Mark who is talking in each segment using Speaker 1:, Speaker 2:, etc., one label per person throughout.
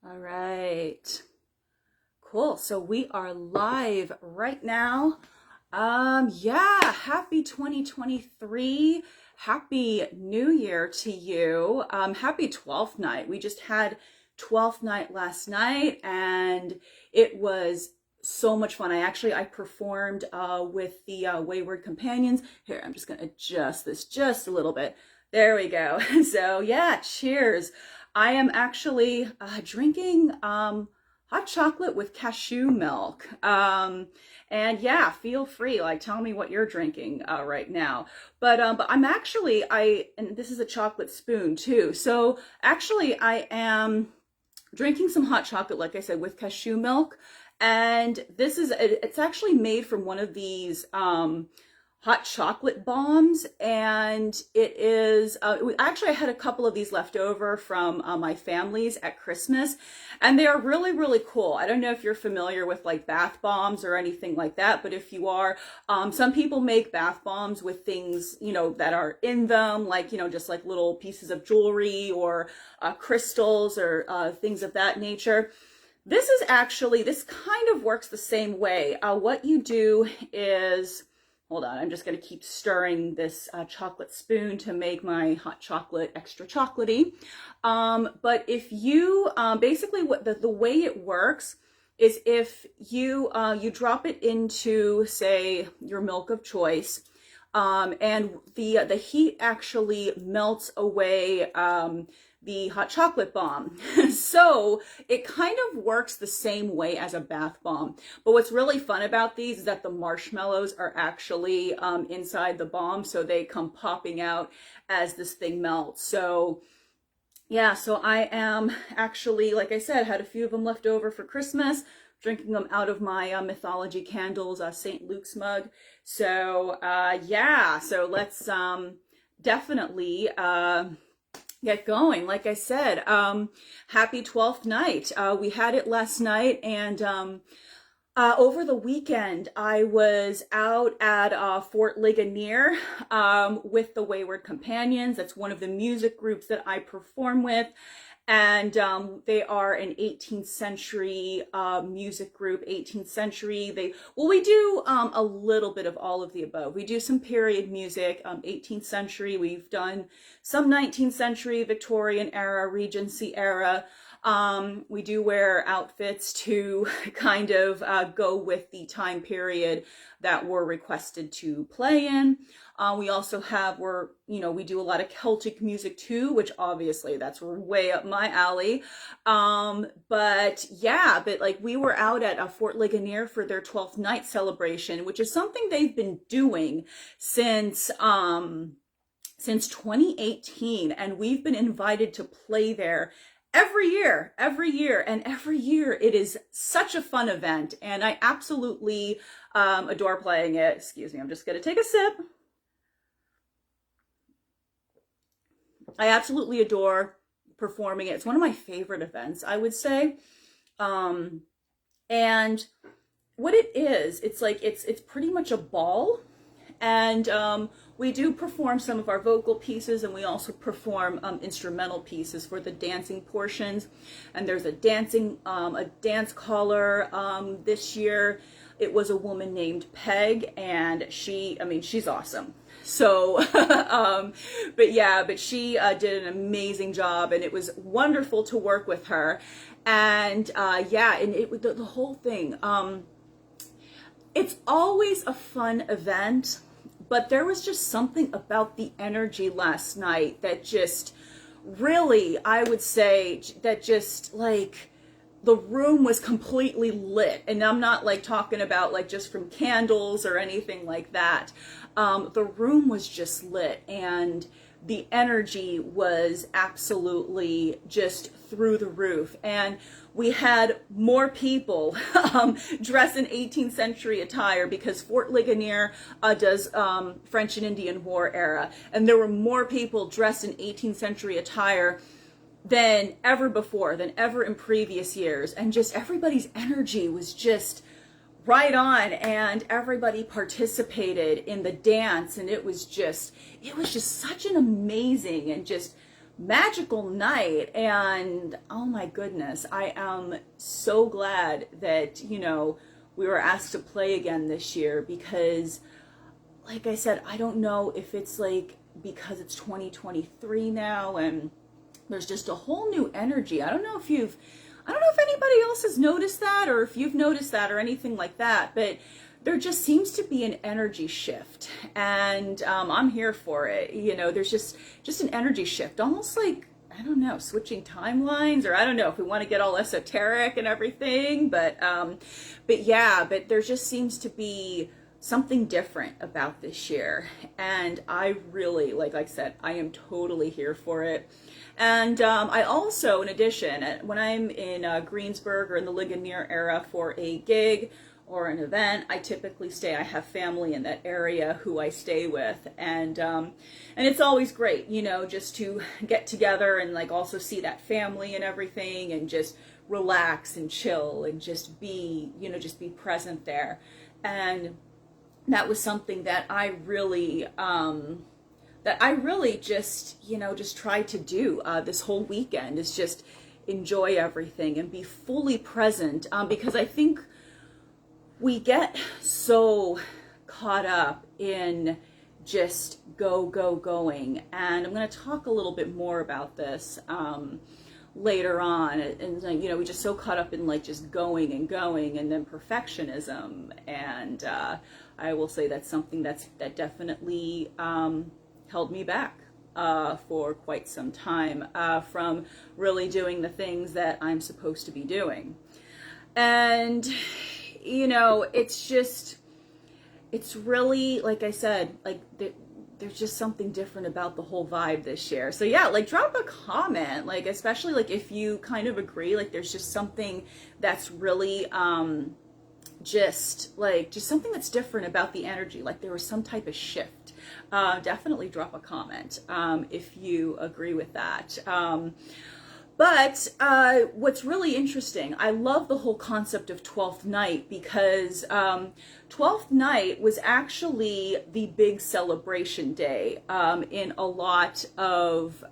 Speaker 1: All right. Cool. So we are live right now. Yeah, happy 2023. Happy New Year to you. Happy 12th night. We just had 12th night last night and it was so much fun. I performed with the Wayward Companions. Here, I'm just going to adjust this just a little bit. There we go. So yeah, cheers. I am actually drinking hot chocolate with cashew milk. And yeah, feel free, like tell me what you're drinking right now. But I'm actually, and this is a chocolate spoon too. So actually I am drinking some hot chocolate, like I said, with cashew milk. And it's actually made from one of these hot chocolate bombs, and it is actually I had a couple of these left over from my family's at Christmas, and they are really, really cool. I don't know if you're familiar with like bath bombs or anything like that, but if you are, some people make bath bombs with things, you know, that are in them, like, you know, just like little pieces of jewelry or crystals or things of that nature. This kind of works the same way. What you do is, hold on, I'm just going to keep stirring this chocolate spoon to make my hot chocolate extra chocolatey. But if you, basically what the way it works is if you, you drop it into, say, your milk of choice, and the heat actually melts away the hot chocolate bomb. So it kind of works the same way as a bath bomb. But what's really fun about these is that the marshmallows are actually inside the bomb, so they come popping out as this thing melts. So yeah, so I am actually, like I said, had a few of them left over for Christmas, drinking them out of my Mythology Candles St. Luke's mug. So yeah, so let's definitely get going. Like I said, happy 12th night. We had it last night, and over the weekend I was out at Fort Ligonier with the Wayward Companions. That's one of the music groups that I perform with. And they are an 18th century music group, 18th century. We do a little bit of all of the above. We do some period music, 18th century. We've done some 19th century, Victorian era, Regency era. We do we outfits to kind of go with the time period that we're requested to play in. We also have, we do a lot of Celtic music too, which obviously that's way up my alley. But yeah, like we were out at Fort Ligonier for their 12th night celebration, which is something they've been doing since 2018. And we've been invited to play there every year, and every year it is such a fun event, and I absolutely adore playing it. Excuse me, I'm just gonna take a sip. I absolutely adore performing it. It's one of my favorite events, I would say. And what it is, it's like it's pretty much a ball, and we do perform some of our vocal pieces, and we also perform instrumental pieces for the dancing portions. And there's a dance caller. This year it was a woman named Peg, and she's awesome. So, but she did an amazing job, and it was wonderful to work with her. And yeah, and the whole thing, it's always a fun event. But there was just something about the energy last night that just really, I would say, that just like the room was completely lit. And I'm not like talking about like just from candles or anything like that. The room was just lit, and the energy was absolutely just through the roof. And we had more people dressed in 18th century attire, because Fort Ligonier does French and Indian War era. And there were more people dressed in 18th century attire than ever before, than ever in previous years. And just everybody's energy was just right on, and everybody participated in the dance, and it was just such an amazing and just magical night. And oh my goodness, I am so glad that, you know, we were asked to play again this year, because like I said, I don't know if it's like because it's 2023 now and there's just a whole new energy. I don't know if anybody else has noticed that, or if you've noticed that or anything like that, but there just seems to be an energy shift, and I'm here for it. You know, there's just an energy shift, almost like, I don't know, switching timelines, or I don't know if we want to get all esoteric and everything, but yeah, but there just seems to be something different about this year, and I really, like I said, I am totally here for it. And I also, in addition, when I'm in Greensburg or in the Ligonier area for a gig or an event, I typically I have family in that area who I stay with, and it's always great, you know, just to get together and like also see that family and everything, and just relax and chill and just be, you know, just be present there. And that was something that I really just, you know, just tried to do this whole weekend, is just enjoy everything and be fully present, because I think we get so caught up in just going, and I'm going to talk a little bit more about this later on, and you know, we just so caught up in like just going, and then perfectionism, and I will say that's something that definitely held me back for quite some time from really doing the things that I'm supposed to be doing. And you know, it's really, like I said, like there's just something different about the whole vibe this year. So yeah, like drop a comment, like especially like if you kind of agree, like there's just something that's really just something that's different about the energy, like there was some type of shift. Definitely drop a comment if you agree with that. But what's really interesting, I love the whole concept of Twelfth Night, because Twelfth Night was actually the big celebration day in a lot of,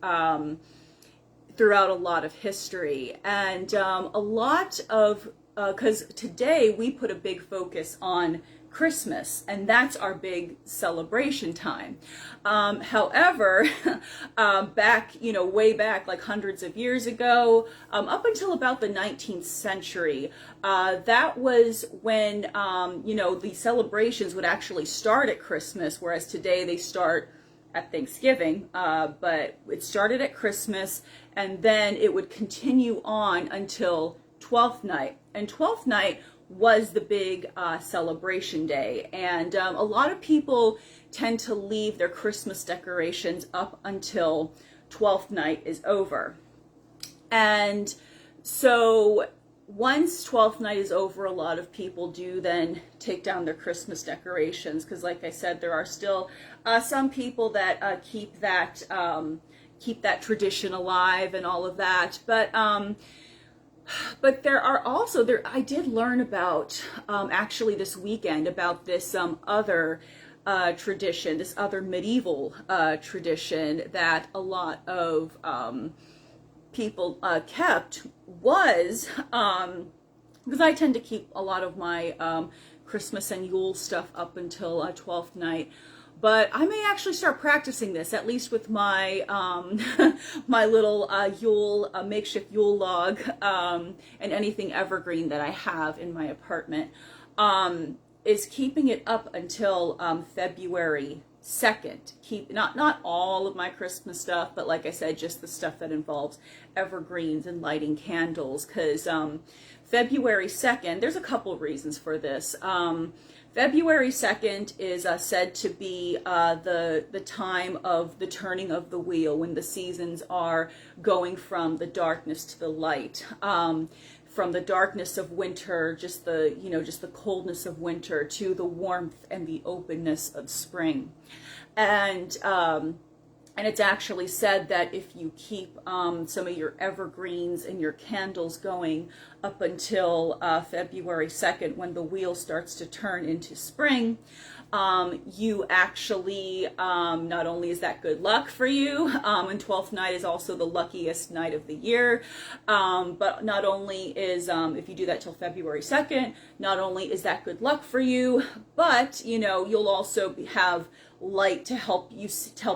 Speaker 1: throughout a lot of history. And a lot of, because today we put a big focus on Christmas, and that's our big celebration time. However, back, you know, way back, like hundreds of years ago, up until about the 19th century, that was when, you know, the celebrations would actually start at Christmas, whereas today they start at Thanksgiving, but it started at Christmas, and then it would continue on until Twelfth Night. And Twelfth Night was the big celebration day, and a lot of people tend to leave their Christmas decorations up until Twelfth Night is over. And so once Twelfth Night is over, a lot of people do then take down their Christmas decorations, because like I said, there are still some people that keep that tradition alive and all of that. But there are also, I did learn about, actually this weekend, about this other tradition, this other medieval tradition that a lot of people kept, was, because I tend to keep a lot of my Christmas and Yule stuff up until Twelfth Night. But I may actually start practicing this, at least with my my little Yule, makeshift Yule log, and anything evergreen that I have in my apartment, is keeping it up until February 2nd. Not all of my Christmas stuff, but like I said, just the stuff that involves evergreens and lighting candles, because February 2nd, there's a couple reasons for this. February 2nd is said to be the time of the turning of the wheel, when the seasons are going from the darkness to the light, from the darkness of winter, just the coldness of winter, to the warmth and the openness of spring. And it's actually said that if you keep some of your evergreens and your candles going up until February 2nd, when the wheel starts to turn into spring, you actually, not only is that good luck for you, and 12th night is also the luckiest night of the year, but not only is, if you do that till February 2nd, not only is that good luck for you, but, you know, you'll also have light to help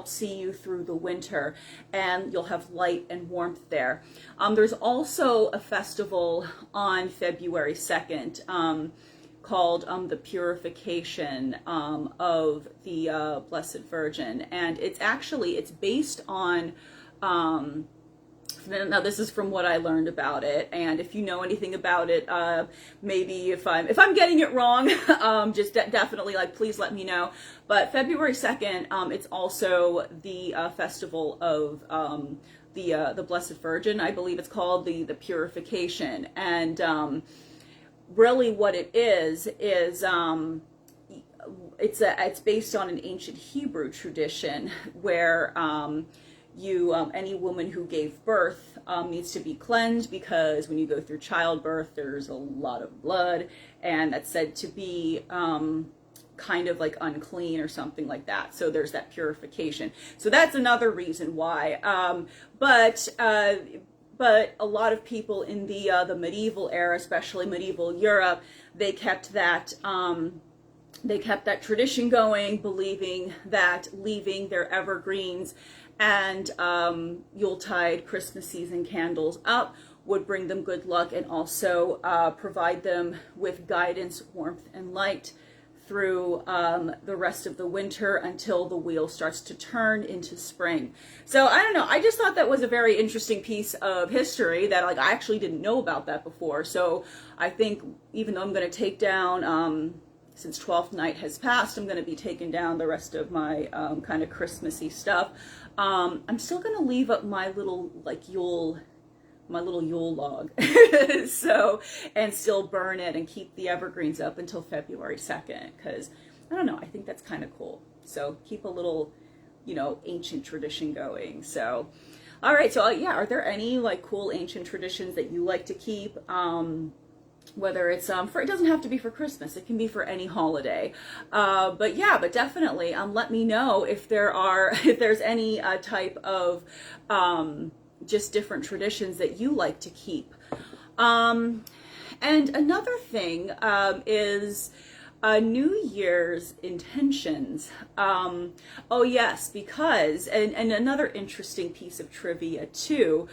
Speaker 1: see you through the winter, and you'll have light and warmth there. There's also a festival on February 2nd, called the Purification of the Blessed Virgin, and it's based on, now this is from what I learned about it, and if you know anything about it, maybe if I'm getting it wrong, just definitely, like, please let me know. But February 2nd, it's also the festival of the Blessed Virgin. I believe it's called the Purification, and really what it is it's based on an ancient Hebrew tradition where any woman who gave birth needs to be cleansed, because when you go through childbirth, there's a lot of blood, and that's said to be kind of like unclean or something like that. So there's that purification. So that's another reason why. But a lot of people in the medieval era, especially medieval Europe, they kept that tradition going, believing that leaving their evergreens and Yuletide, Christmas season candles up would bring them good luck, and also provide them with guidance, warmth, and light through the rest of the winter until the wheel starts to turn into spring. So I don't know, I just thought that was a very interesting piece of history that, like, I actually didn't know about that before. So I think, even though I'm going to take down, since 12th night has passed, I'm going to be taking down the rest of my kind of Christmassy stuff. I'm still going to leave up my little, like, Yule log, so, and still burn it and keep the evergreens up until February 2nd, because I don't know, I think that's kind of cool. So keep a little, you know, ancient tradition going. So, all right, so yeah, are there any, like, cool ancient traditions that you like to keep? Whether it's it doesn't have to be for Christmas, it can be for any holiday, but yeah, but definitely let me know if there's any type of just different traditions that you like to keep. And another thing is New Year's intentions. Oh yes, because, and another interesting piece of trivia too,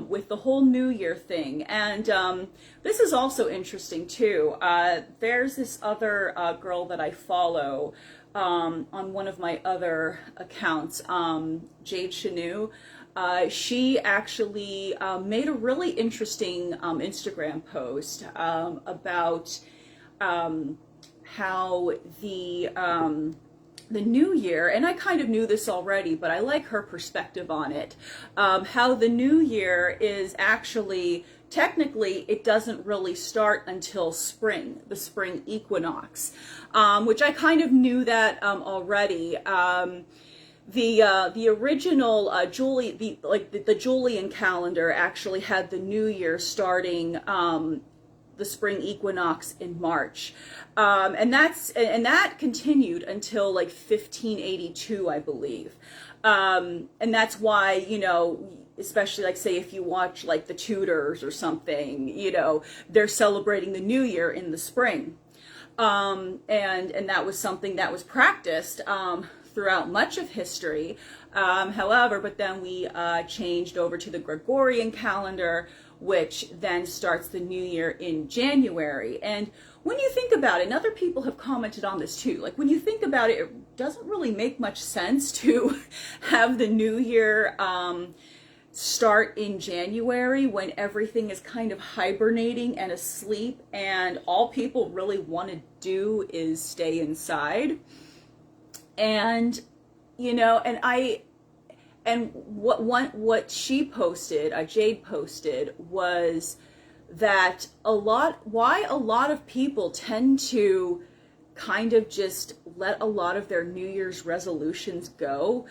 Speaker 1: with the whole New Year thing, and this is also interesting too. There's this other girl that I follow on one of my other accounts, Jade Chanu. She actually made a really interesting Instagram post about how the new year, and I kind of knew this already, but I like her perspective on it, how the new year is actually, technically, it doesn't really start until spring, the spring equinox, which I kind of knew that already. The original the Julian calendar actually had the new year starting the spring equinox in March, and that continued until like 1582, I believe, and that's why, you know, especially, like, say if you watch like the Tudors or something, you know, they're celebrating the new year in the spring, and that was something that was practiced throughout much of history. However, but then we changed over to the Gregorian calendar, which then starts the new year in January. And when you think about it, and other people have commented on this too, like, when you think about it, it doesn't really make much sense to have the new year start in January when everything is kind of hibernating and asleep, and all people really want to do is stay inside. And, you know, and what she posted, Jade posted, was that why a lot of people tend to kind of just let a lot of their New Year's resolutions go,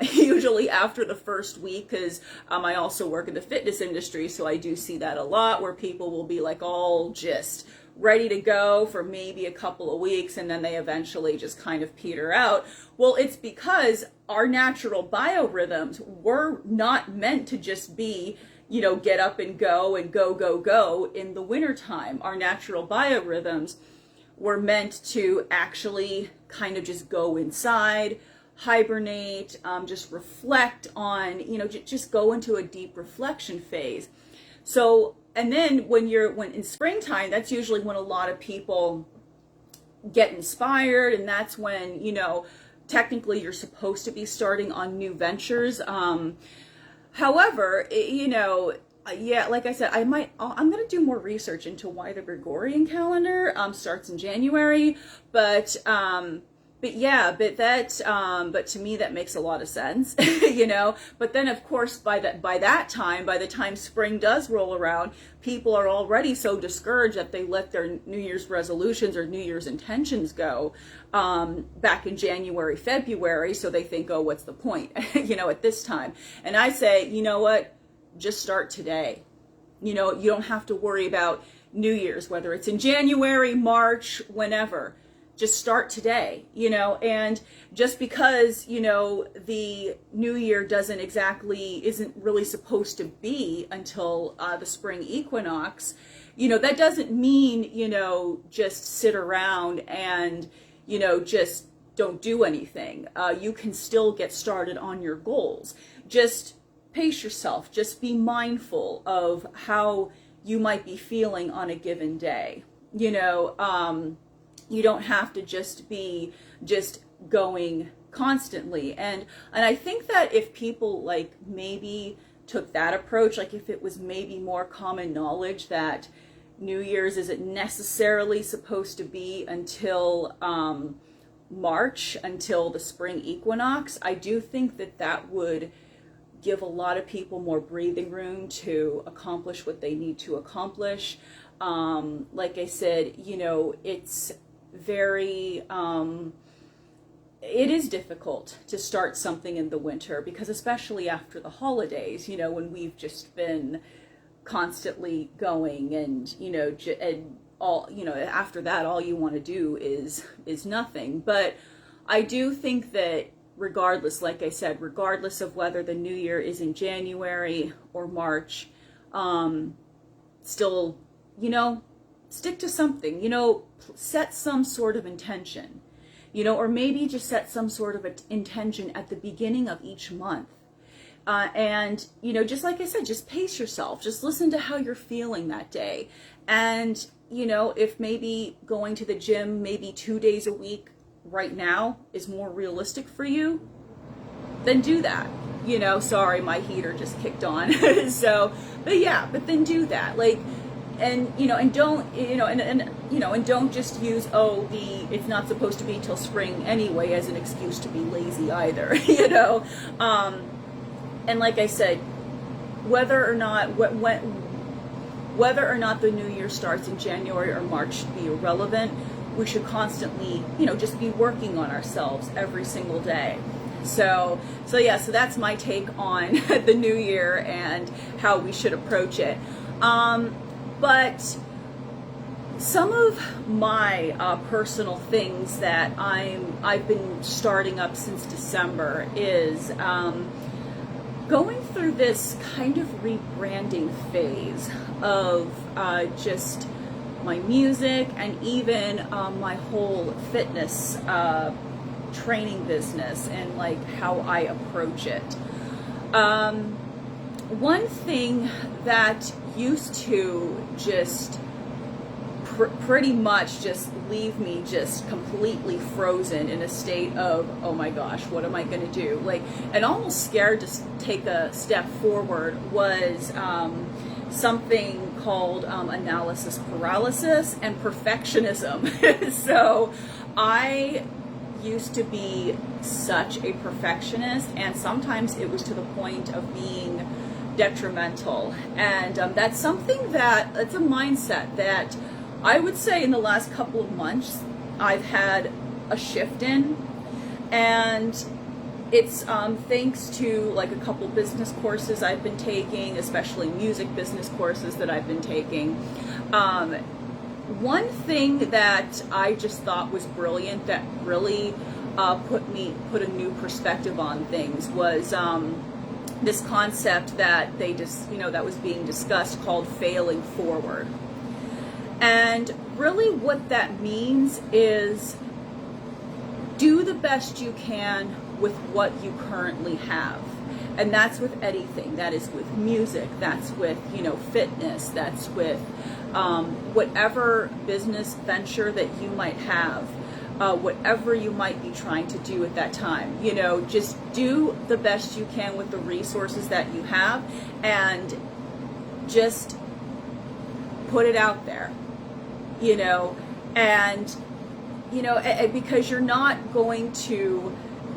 Speaker 1: usually after the first week, because I also work in the fitness industry, so I do see that a lot, where people will be like all just ready to go for maybe a couple of weeks, and then they eventually just kind of peter out. Well, it's because our natural biorhythms were not meant to just be, you know, get up and go in the wintertime. Our natural biorhythms were meant to actually kind of just go inside, hibernate, just reflect on, you know, just go into a deep reflection phase. So, and then when in springtime, that's usually when a lot of people get inspired, and that's when, you know, technically you're supposed to be starting on new ventures. However, you know, yeah, like I said, I'm going to do more research into why the Gregorian calendar starts in January, but to me that makes a lot of sense, you know. But then of course by the time spring does roll around, people are already so discouraged that they let their New Year's resolutions or New Year's intentions go back in January, February, so they think, oh, what's the point, you know, at this time. And I say, you know what, just start today. You know, you don't have to worry about New Year's, whether it's in January, March, whenever. Just start today, you know. And just because, you know, the new year isn't really supposed to be until the spring equinox, you know, that doesn't mean, you know, just sit around and, you know, just don't do anything. You can still get started on your goals. Just pace yourself. Just be mindful of how you might be feeling on a given day, you know. You don't have to just be going constantly. And I think that if people like maybe took that approach, like if it was maybe more common knowledge that New Year's isn't necessarily supposed to be until March, until the spring equinox, I do think that would give a lot of people more breathing room to accomplish what they need to accomplish. Like I said, you know, it's very, it is difficult to start something in the winter, because especially after the holidays, you know, when we've just been constantly going, and, you know, and all, you know, after that, all you want to do is nothing. But I do think that regardless, like I said, regardless of whether the new year is in January or March, still, you know, stick to something, you know, set some sort of intention, you know, or maybe just set some sort of intention at the beginning of each month. And, you know, just like I said, just pace yourself, just listen to how you're feeling that day. And, you know, if maybe going to the gym maybe 2 days a week right now is more realistic for you, then do that. You know, sorry, my heater just kicked on. So, but then do that. Like, and, you know, and don't, you know, and you know, and don't just use, it's not supposed to be till spring anyway as an excuse to be lazy either, you know. And like I said, whether or not the new year starts in January or March should be irrelevant. We should constantly, you know, just be working on ourselves every single day. So that's my take on the new year and how we should approach it. But some of my personal things that I've been starting up since December is going through this kind of rebranding phase of just my music and even my whole fitness training business and like how I approach it. One thing that used to just pretty much just leave me just completely frozen in a state of, oh my gosh, what am I going to do? Like, and almost scared to take a step forward was something called analysis paralysis and perfectionism. So I used to be such a perfectionist, and sometimes it was to the point of being detrimental. And that's something it's a mindset that I would say in the last couple of months I've had a shift in, and it's thanks to like a couple business courses I've been taking, especially music business courses that I've been taking. one thing that I just thought was brilliant that really put a new perspective on things was this concept that that was being discussed called failing forward. And really what that means is do the best you can with what you currently have. And that's with anything. That is with music, that's with, fitness, that's with whatever business venture that you might have, whatever you might be trying to do at that time. Just do the best you can with the resources that you have and just put it out there, and because you're not going to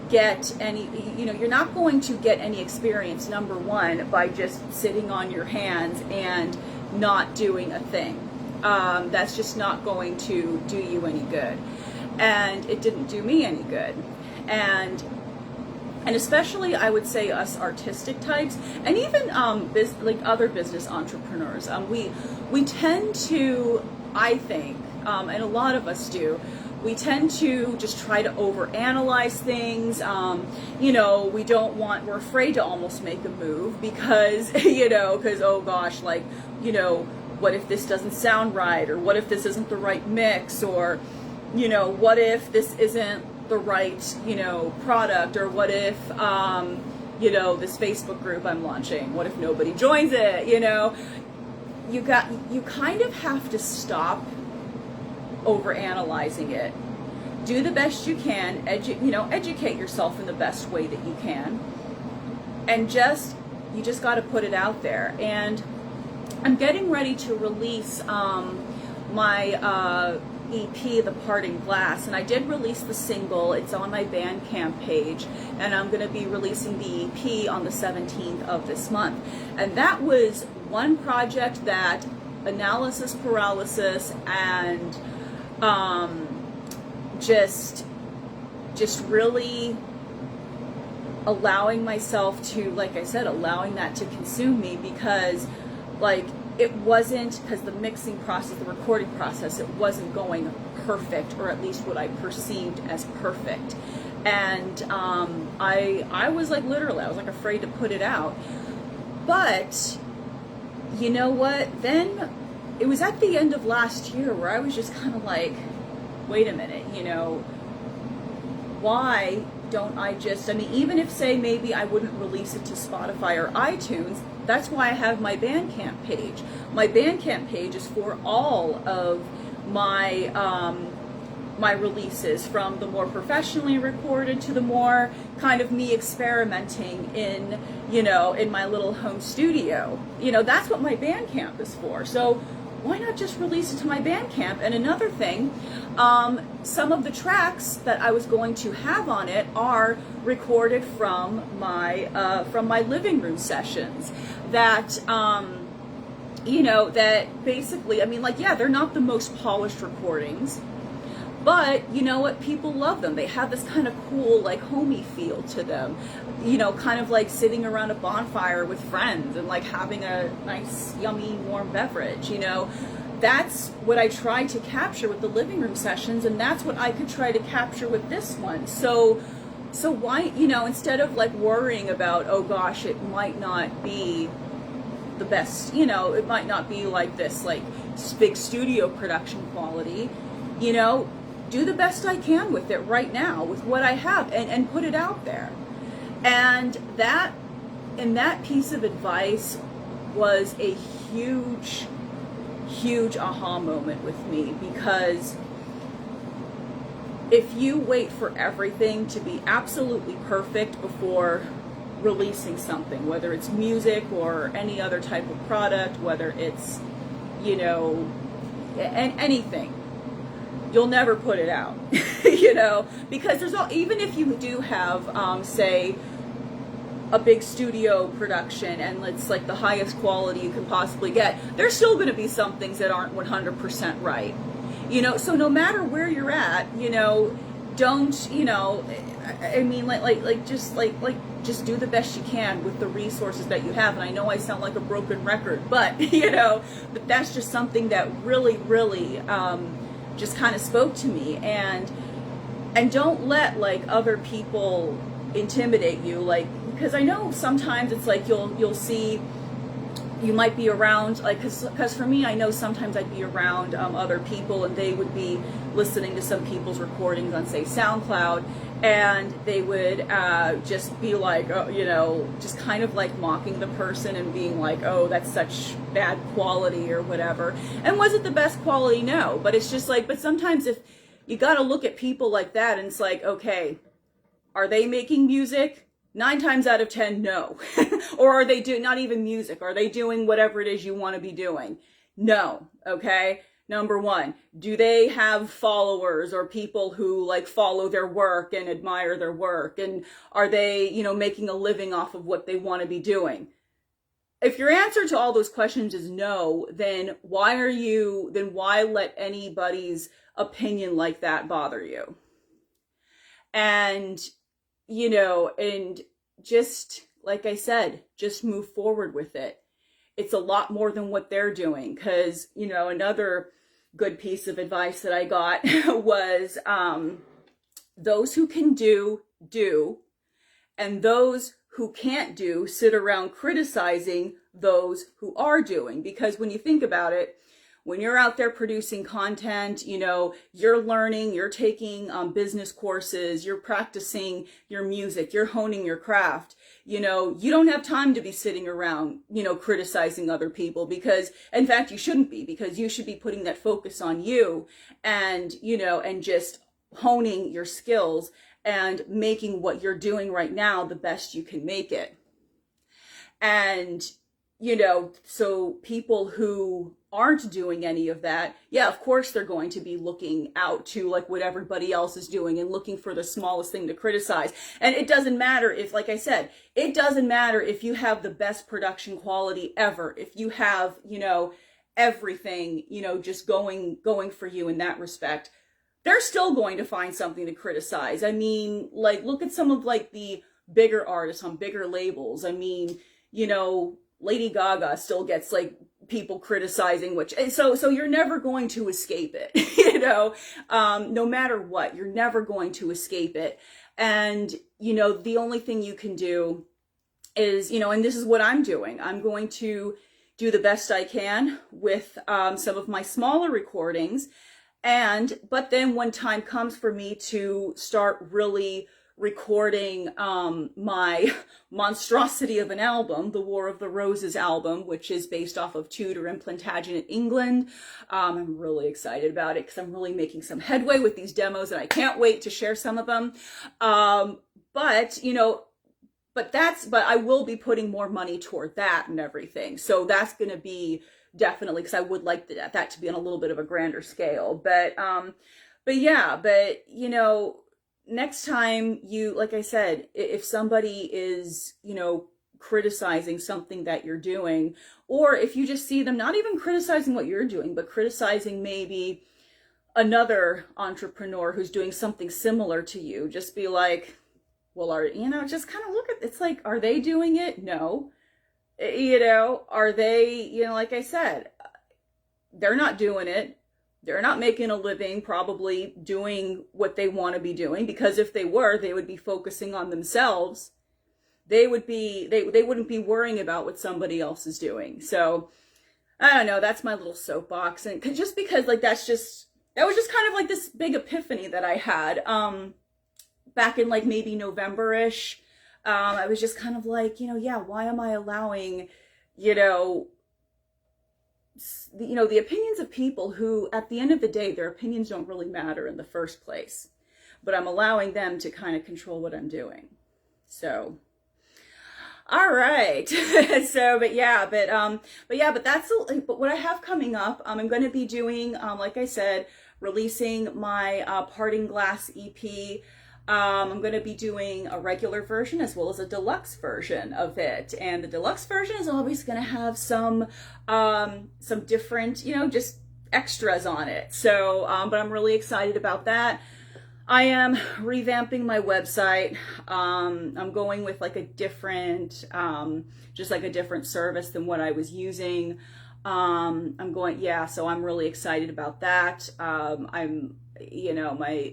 Speaker 1: get any, you're not going to get any experience, number one, by just sitting on your hands and not doing a thing. That's just not going to do you any good. And it didn't do me any good. And especially, I would say, us artistic types, and even other business entrepreneurs, we tend to, I think, and a lot of us do, we tend to just try to overanalyze things. We're afraid to almost make a move because, oh gosh, what if this doesn't sound right, or what if this isn't the right mix, or, what if this isn't the right, product, or what if, this Facebook group I'm launching, what if nobody joins it, you kind of have to stop overanalyzing it. Do the best you can, educate yourself in the best way that you can, and you just got to put it out there. And I'm getting ready to release my EP, The Parting Glass, and I did release the single. It's on my Bandcamp page, and I'm going to be releasing the EP on the 17th of this month. And that was one project that analysis paralysis and just really allowing myself to, like I said, allowing that to consume me, because it wasn't, because the mixing process, the recording process, it wasn't going perfect, or at least what I perceived as perfect. And I was literally, I was afraid to put it out. But you know what? Then it was at the end of last year where I was just kind of wait a minute, why don't I just, even if, say, maybe I wouldn't release it to Spotify or iTunes, that's why I have my Bandcamp page. My Bandcamp page is for all of my my releases, from the more professionally recorded to the more kind of me experimenting in, in my little home studio. That's what my Bandcamp is for. So why not just release it to my Bandcamp? And another thing, some of the tracks that I was going to have on it are recorded from my living room sessions. That that basically, they're not the most polished recordings, but you know what? People love them. They have this kind of cool, homey feel to them. Kind of sitting around a bonfire with friends and having a nice, yummy, warm beverage. That's what I tried to capture with the living room sessions, and that's what I could try to capture with this one. So why, instead of worrying about, oh gosh, it might not be the best, it might not be this big studio production quality, do the best I can with it right now, with what I have, and put it out there. And that piece of advice was a huge aha moment with me, because if you wait for everything to be absolutely perfect before releasing something, whether it's music or any other type of product, whether it's, anything, you'll never put it out, because even if you do have, say, a big studio production and it's the highest quality you can possibly get, there's still going to be some things that aren't 100% right, so no matter where you're at, don't, just just do the best you can with the resources that you have. And I know I sound like a broken record, but you know, but that's just something that really just kind of spoke to me. And don't let like other people intimidate you, like, because I know sometimes it's like you'll see, you might be around, like, because for me, I know sometimes I'd be around other people, and they would be listening to some people's recordings on, say, SoundCloud, and they would just be like, oh, you know, just kind of like mocking the person and being like, oh, that's such bad quality or whatever. And was it the best quality? No, but it's just like, but sometimes if you got to look at people like that, and it's like, okay, are they making music? 9 times out of 10, no. Or are they doing, not even music, are they doing whatever it is you want to be doing? No, okay? Number 1, do they have followers or people who like follow their work and admire their work? And are they, you know, making a living off of what they want to be doing? If your answer to all those questions is no, then why let anybody's opinion like that bother you? And, you know, and just, like I said, just move forward with it. It's a lot more than what they're doing. Because, you know, another good piece of advice that I got was those who can do, and those who can't do, sit around criticizing those who are doing. Because when you think about it, when you're out there producing content, you know, you're learning, you're taking business courses, you're practicing your music, you're honing your craft. You know, you don't have time to be sitting around, you know, criticizing other people, because, in fact, you shouldn't be, because you should be putting that focus on you and, you know, and just honing your skills and making what you're doing right now the best you can make it. And, you know, so people who aren't doing any of that, yeah, of course they're going to be looking out to like what everybody else is doing and looking for the smallest thing to criticize. And it doesn't matter if, like I said, it doesn't matter if you have the best production quality ever, if you have, you know, everything, you know, just going for you in that respect. They're still going to find something to criticize. I mean, like, look at some of like the bigger artists on bigger labels. I mean, you know, Lady Gaga still gets like people criticizing, which, so you're never going to escape it, you know, no matter what, you're never going to escape it. And, you know, the only thing you can do is, you know, and this is what I'm doing. I'm going to do the best I can with some of my smaller recordings. But then when time comes for me to start really recording my monstrosity of an album, the War of the Roses album, which is based off of Tudor and Plantagenet England. I'm really excited about it because I'm really making some headway with these demos, and I can't wait to share some of them. But you know, but I will be putting more money toward that and everything. So that's going to be definitely, because I would like that to be on a little bit of a grander scale. But yeah, but you know, next time you, like I said, if somebody is, you know, criticizing something that you're doing, or if you just see them not even criticizing what you're doing, but criticizing maybe another entrepreneur who's doing something similar to you, just be like, well, you know, just kind of look at, it's like, are they doing it? No. You know, are they, you know, like I said, they're not doing it. They're not making a living probably doing what they want to be doing, because if they were, they would be focusing on themselves. They wouldn't be worrying about what somebody else is doing. So I don't know, that's my little soapbox. And just because like that was just kind of like this big epiphany that I had back in like maybe November-ish. I was just kind of like, you know, yeah, why am I allowing, you know, the opinions of people who, at the end of the day, their opinions don't really matter in the first place, but I'm allowing them to kind of control what I'm doing. So, all right. So, but what I have coming up, I'm going to be doing, like I said, releasing my Parting Glass EP. I'm going to be doing a regular version as well as a deluxe version of it. And the deluxe version is always going to have some different, you know, just extras on it. So, but I'm really excited about that. I am revamping my website. I'm going with like a different, just like a different service than what I was using. So I'm really excited about that. The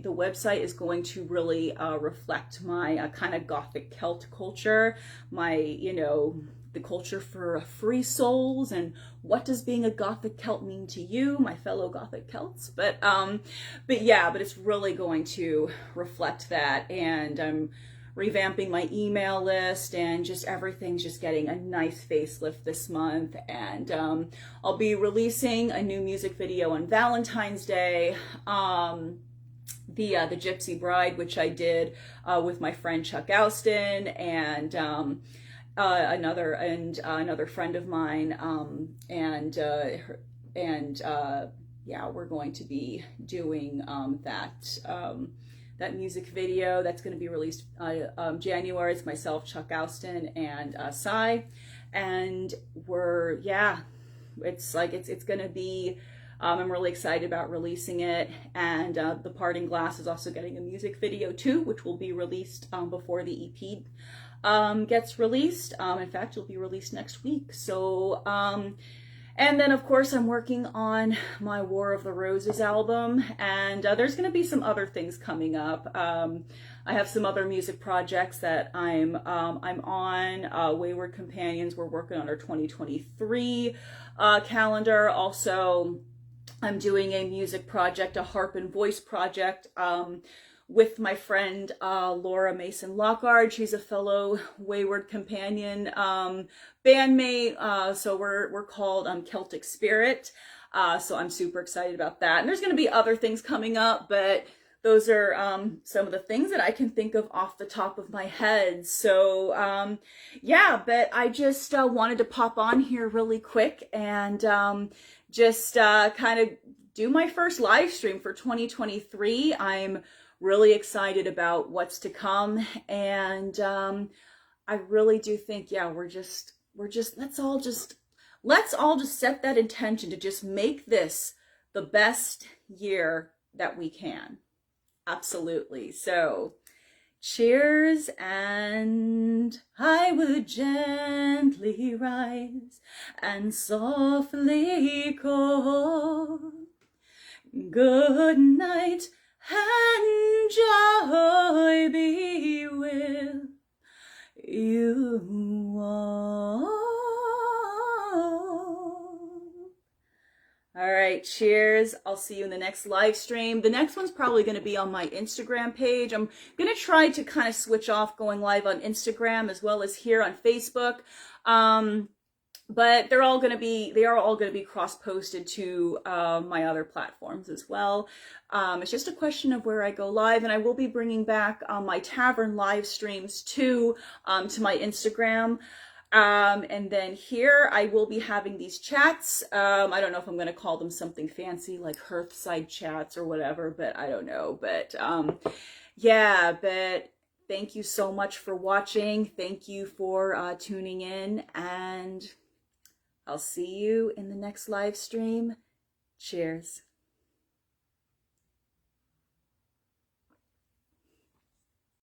Speaker 1: website is going to really reflect my kind of Gothic Celt culture, the culture for free souls, and what does being a Gothic Celt mean to you, my fellow Gothic Celts. But it's really going to reflect that, and I'm revamping my email list, and just everything's just getting a nice facelift this month. And I'll be releasing a new music video on Valentine's Day, the Gypsy Bride, which I did with my friend Chuck Austin, and another friend of mine, we're going to be doing that music video that's going to be released January. It's myself, Chuck Austin, and Cy, and it's going to be. I'm really excited about releasing it, and The Parting Glass is also getting a music video too, which will be released before the EP gets released. In fact, it'll be released next week. So, and then of course I'm working on my War of the Roses album, and there's going to be some other things coming up. I have some other music projects that I'm on. Wayward Companions, we're working on our 2023 calendar. Also, I'm doing a music project, a harp and voice project, with my friend Laura Mason Lockhart. She's a fellow Wayward Companion bandmate. So we're called Celtic Spirit. So I'm super excited about that. And there's going to be other things coming up, but those are some of the things that I can think of off the top of my head. So but I just wanted to pop on here really quick and just kind of do my first live stream for 2023. I'm really excited about what's to come, and I really do think, let's all just set that intention to just make this the best year that we can. Absolutely. So cheers, and I would gently rise and softly call good night, and joy be with you all. All right, cheers. I'll see you in the next live stream. The next one's probably going to be on my Instagram page. I'm going to try to kind of switch off going live on Instagram as well as here on Facebook. But they are all going to be cross-posted to my other platforms as well. It's just a question of where I go live, and I will be bringing back my tavern live streams to my Instagram. And then here I will be having these chats. I don't know if I'm going to call them something fancy like Hearthside chats or whatever, but I don't know. But but thank you so much for watching. Thank you for tuning in, and I'll see you in the next live stream. Cheers.